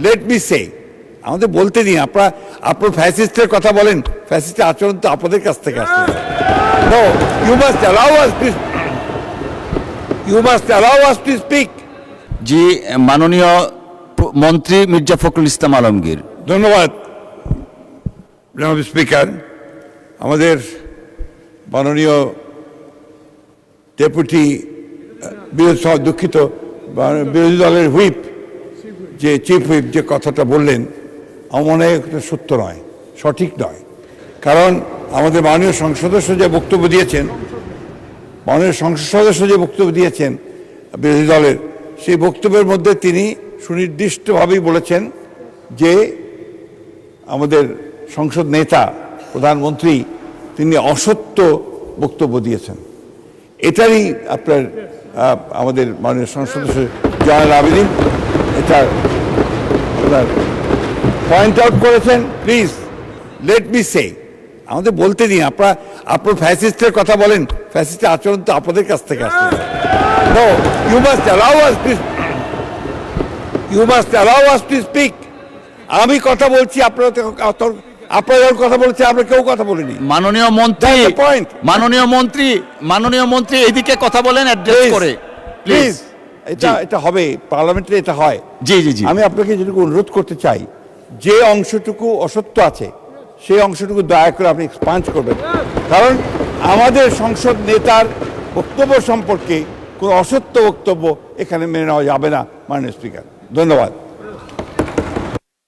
Let me সে, আমাদের বলতে দিন। আপনার ফ্যাসিস্টের কথা বলেন, ফ্যাসিস্টের আচরণ তো আপনাদের কাছ থেকে আসছে। No, you must allow us to, you must allow us to speak. জি, মাননীয় মন্ত্রী মির্জা ফখরুল ইসলাম আলমগীর। ধন্যবাদ জনাব স্পিকার। আমাদের মাননীয় ডেপুটি দুঃখিত বিরোধী দলের হুইপ, যে চিফ হুইপ যে কথাটা বললেন, আমার মনে হয় এটা সত্য নয়, সঠিক নয়। কারণ আমাদের মাননীয় সংসদ সদস্য যে বক্তব্য দিয়েছেন, মাননীয় সংসদ সদস্য যে বক্তব্য দিয়েছেন বিরোধী দলের, সেই বক্তব্যের মধ্যে তিনি সুনির্দিষ্টভাবেই বলেছেন যে আমাদের সংসদ নেতা প্রধানমন্ত্রী তিনি অসত্য বক্তব্য দিয়েছেন। এটারই আপনার আমাদের মাননীয় সংসদ সদস্য জয়নাল আবেদীন এটা আপনার পয়েন্ট আউট করেছেন। প্লিজ লেট মি সে, আমাদের বলতে দিন। আপনার ফ্যাসিস্টের কথা বলেন, ফ্যাসিস্টের আচরণ তো আপনাদের কাছ থেকে আসছে। No, you must allow us to, you must allow us to speak. আমি কথা বলছি, আপনারা যখন কথা বলছে, আমরা কেউ কথা বলিনি। মাননীয় মন্ত্রী এইদিকে কথা বলেন অ্যাড্রেস করে প্লিজ। এটা হবে পার্লামেন্টে, এটা হয়। জি জি জি, আমি আপনাকে যেটুকু অনুরোধ করতে চাই, যে অংশটুকু অসত্য আছে সেই অংশটুকু দয়া করে আপনি এক্সপাঞ্জ করবেন। কারণ আমাদের সংসদ নেতার বক্তব্য সম্পর্কে কোনো অসত্য বক্তব্য এখানে মেনে নেওয়া যাবে না মাননীয় স্পিকার। ধন্যবাদ।